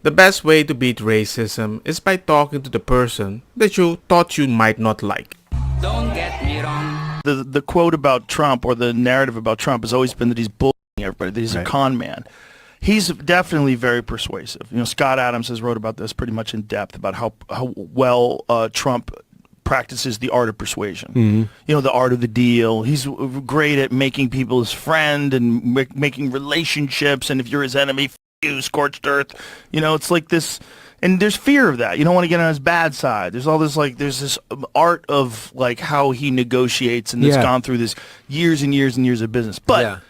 The best way to beat racism is by talking to the person that you thought you might not like. Don't get me wrong. The quote about Trump, or the narrative about Trump, has always been that he's bullying everybody, that he's a con man. He's definitely very persuasive. You know, Scott Adams has wrote about this pretty much in depth, about how well Trump practices the art of persuasion. You know, the art of the deal. He's great at making people his friend and making relationships, and if you're his enemy, f you, scorched earth. You know, it's like this, and there's fear of that. You don't want to get on his bad side. There's all this, like, there's this art of, like, how he negotiates, and it's gone through this years and years and years of business. But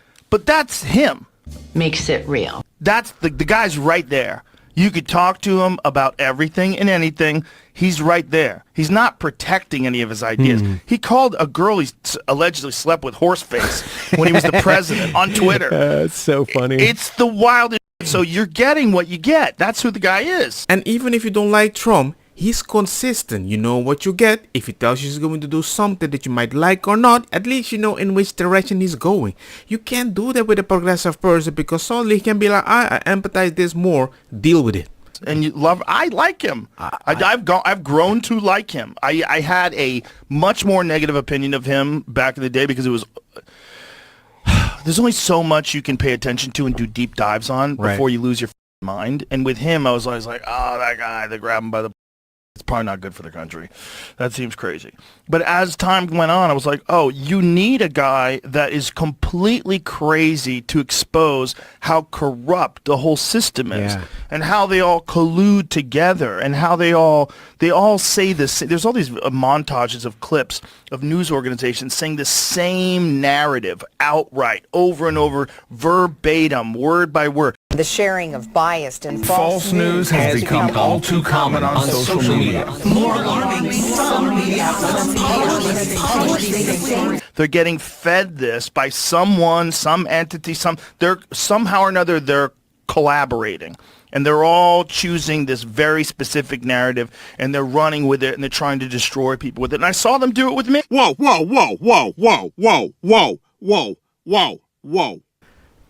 that's him. Makes it real. That's the guy's right there. You could talk to him about everything and anything. He's right there. He's not protecting any of his ideas. He called a girl he allegedly slept with horseface when he was the president on Twitter. It's so funny. It's the wildest. So you're getting what you get. That's who the guy is. And even if you don't like Trump, he's consistent. You know what you get. If he tells you he's going to do something that you might like or not, at least you know in which direction he's going. You can't do that with a progressive person, because suddenly he can be like, I empathize this more, deal with it. And I like him. I've grown to like him. I had a much more negative opinion of him back in the day, because it was there's only so much you can pay attention to and do deep dives on before you lose your mind. And with him, I was always like, oh, that guy, they grab him by the, it's probably not good for the country. That seems crazy. But as time went on, I was like, oh, you need a guy that is completely crazy to expose how corrupt the whole system is, and how they all collude together, and how they all say this. There's all these montages of clips of news organizations saying the same narrative outright, over and over, verbatim, word by word. The sharing of biased and False news has become all too common on social media. More alarming, some media outlets They're getting fed this by someone, some entity, they're somehow or another they're collaborating. And they're all choosing this very specific narrative, and they're running with it, and they're trying to destroy people with it. And I saw them do it with me. Whoa, whoa, whoa, whoa, whoa, whoa, whoa, whoa, whoa, whoa.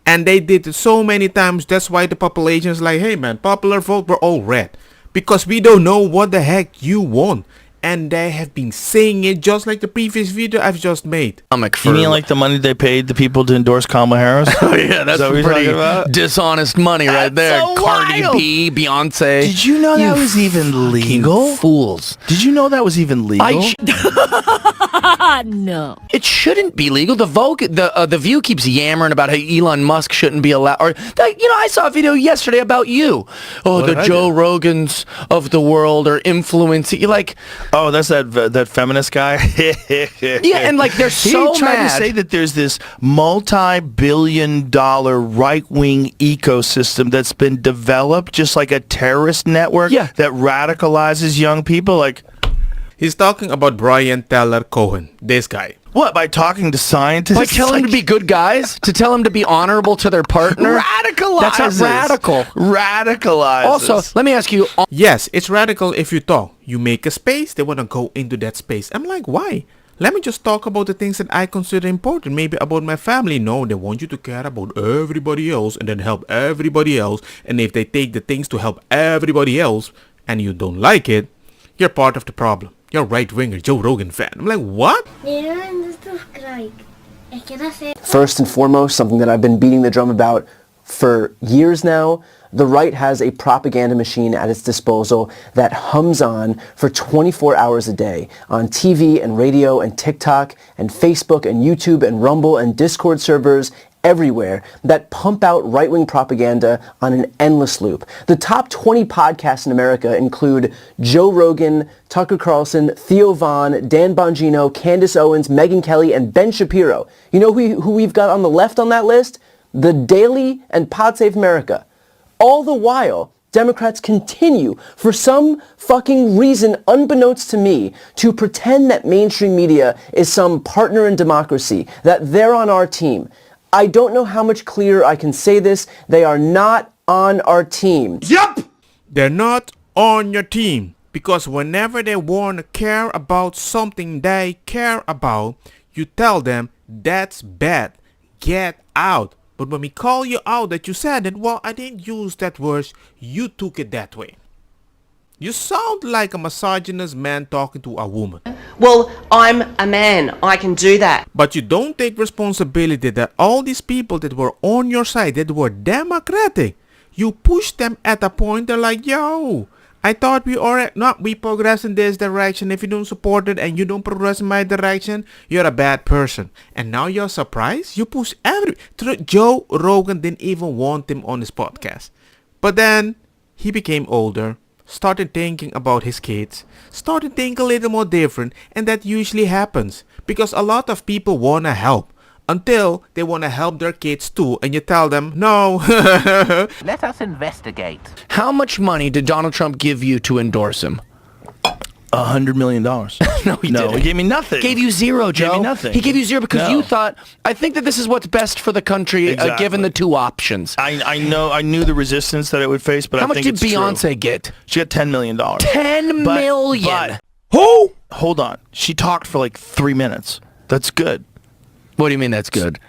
And they did it so many times. That's why the population is like, hey man, popular vote, we're all red. Because we don't know what the heck you want. And they have been saying it just like the previous video I've just made. You mean like the money they paid the people to endorse Kamala Harris? Oh yeah, that's pretty dishonest money right there. So Cardi wild. B, Beyonce. Did you know that was even legal? Fools. Did you know that was even legal? No. It shouldn't be legal. The View keeps yammering about how Elon Musk shouldn't be allowed. Or I saw a video yesterday about you. Oh, the Joe Rogans of the world are influencing. You're like, oh, that's that feminist guy. yeah, and like they're so he tried mad. to say that there's this multi-billion-dollar right-wing ecosystem that's been developed, just like a terrorist network that radicalizes young people. Like, he's talking about Brian Teller Cohen, this guy. What, by talking to scientists? By telling them to be good guys? To tell them to be honorable to their partner? Radicalizes. That's not radical. Radicalizes. Also, let me ask you. Yes, it's radical if you talk. You make a space, they want to go into that space. I'm like, why? Let me just talk about the things that I consider important. Maybe about my family. No, they want you to care about everybody else and then help everybody else. And if they take the things to help everybody else and you don't like it, you're part of the problem. You're a right-winger, Joe Rogan fan. I'm like, what? First and foremost, something that I've been beating the drum about for years now, the right has a propaganda machine at its disposal that hums on for 24 hours a day on TV and radio and TikTok and Facebook and YouTube and Rumble and Discord servers everywhere that pump out right-wing propaganda on an endless loop. The top 20 podcasts in America include Joe Rogan, Tucker Carlson, Theo Von, Dan Bongino, Candace Owens, Megyn Kelly, and Ben Shapiro. You know who we've got on the left on that list? The Daily and Pod Save America. All the while, Democrats continue, for some fucking reason unbeknownst to me, to pretend that mainstream media is some partner in democracy, that they're on our team. I don't know how much clearer I can say this. They are not on our team. Yup! They're not on your team. Because whenever they want to care about something they care about, you tell them, that's bad. Get out. But when we call you out that you said it, well, I didn't use that word. You took it that way. You sound like a misogynist man talking to a woman. Well, I'm a man. I can do that. But you don't take responsibility that all these people that were on your side, that were democratic, you push them at a point, they're like, yo, I thought we progress in this direction. If you don't support it and you don't progress in my direction, you're a bad person. And now you're surprised? You push Joe Rogan didn't even want him on his podcast. But then he became older, started thinking about his kids, started thinking a little more different, and that usually happens because a lot of people want to help until they want to help their kids too, and you tell them, no. Let us investigate. How much money did Donald Trump give you to endorse him? $100 million. No, he No, didn't. he gave me nothing. Gave you zero, Joe. Gave me nothing. He gave you zero because No. you thought, I think that this is what's best for the country, Exactly. given the two options. I know. I knew the resistance that it would face, but How I much think did it's true. Beyonce get? She got $10 million. $10 million. But, who? Hold on. She talked for like 3 minutes. That's good. What do you mean that's good?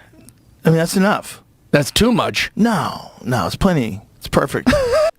I mean, that's enough. That's too much. No, it's plenty. It's perfect.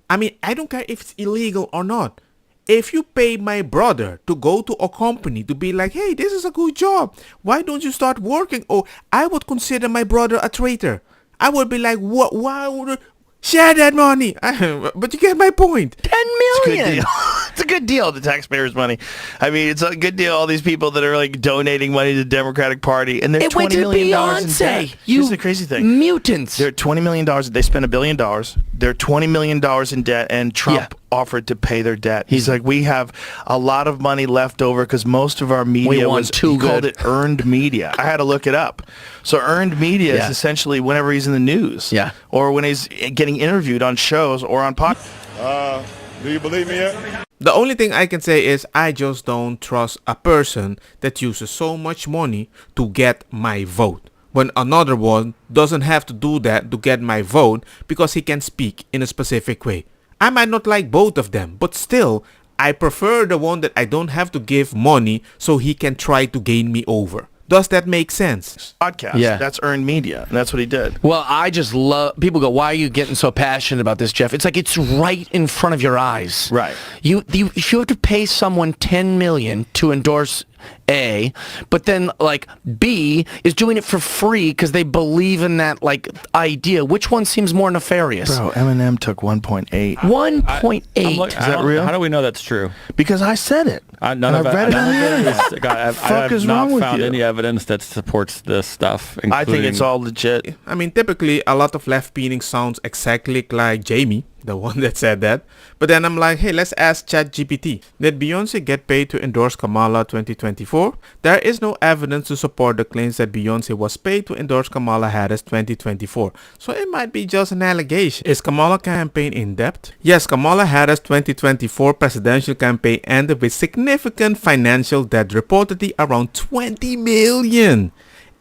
I mean, I don't care if it's illegal or not. If you pay my brother to go to a company to be like, hey, this is a good job, why don't you start working? Oh, I would consider my brother a traitor. I would be like, what? Why would share that money? But you get my point. 10 It's a good million. deal. It's a good deal, the taxpayers' money. I mean, it's a good deal, all these people that are like donating money to the Democratic Party, and they're It went $20 to million in Beyonce. debt. Here's the crazy thing. Mutants. They're $20 million. They spent $1 billion. They're $20 million in debt, and Trump offered to pay their debt. He's like, we have a lot of money left over because most of our media want was, too he called good. it earned media. I had to look it up. So earned media is essentially whenever he's in the news. Yeah. Or when he's getting interviewed on shows or on podcasts. Do you believe me yet? The only thing I can say is I just don't trust a person that uses so much money to get my vote, when another one doesn't have to do that to get my vote because he can speak in a specific way. I might not like both of them, but still, I prefer the one that I don't have to give money so he can try to gain me over. Does that make sense? Podcast. Yeah. That's earned media. And that's what he did. Well, I just love, people go, why are you getting so passionate about this, Jeff? It's like it's right in front of your eyes. Right. If you have to pay someone $10 million to endorse A, but then like B is doing it for free because they believe in that like idea. Which one seems more nefarious? Bro, Eminem took 1.8. 1.8. Is that real? How do we know that's true? Because I said it. None I of it. read it on the internet. I Fuck have is not wrong with found you? any evidence that supports this stuff. I think it's including- all legit. I mean, typically a lot of left-leaning sounds exactly like Jamie, the one that said that. But then I'm like, hey, let's ask ChatGPT. Did Beyonce get paid to endorse Kamala 2024? There is no evidence to support the claims that Beyonce was paid to endorse Kamala Harris 2024. So it might be just an allegation. Is Kamala campaign in debt? Yes, Kamala Harris 2024 presidential campaign ended with significant financial debt, reportedly around 20 million.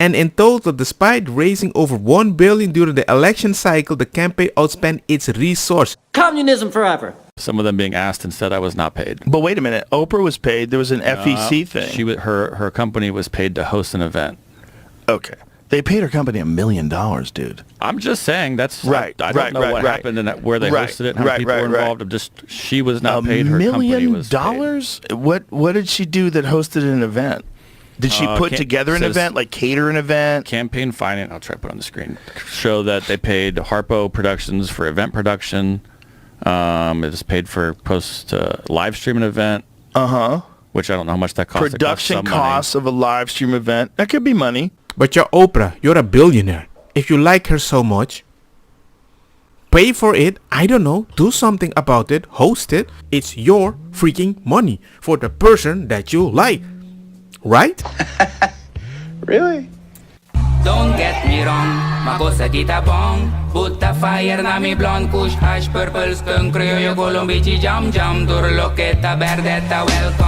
And in total, despite raising over $1 billion during the election cycle, the campaign outspent its resources. Communism forever. Some of them being asked and said I was not paid. But wait a minute. Oprah was paid. There was an FEC thing. Her company was paid to host an event. Okay. They paid her company $1 million, dude. I'm just saying that's Right, I don't right, know right, what right. happened and where they Right, hosted it and how many people were involved. I'm just she was not paid. Her $1 company million? was paid. What did she do that hosted an event? Did she put together an event, like cater an event? Campaign finance. I'll try to put it on the screen. Show that they paid Harpo Productions for event production. It was paid for post live stream an event. Which I don't know how much that cost. Production costs of a live stream event. That could be money. But you're Oprah, you're a billionaire. If you like her so much, pay for it. I don't know, do something about it, host it. It's your freaking money for the person that you like. Right? Really? Don't get me wrong, makosa kita bong. Put the fire na mi blonde kush hash purple skunk criollo colombici jam jam. Turloqueta verdetta welcome.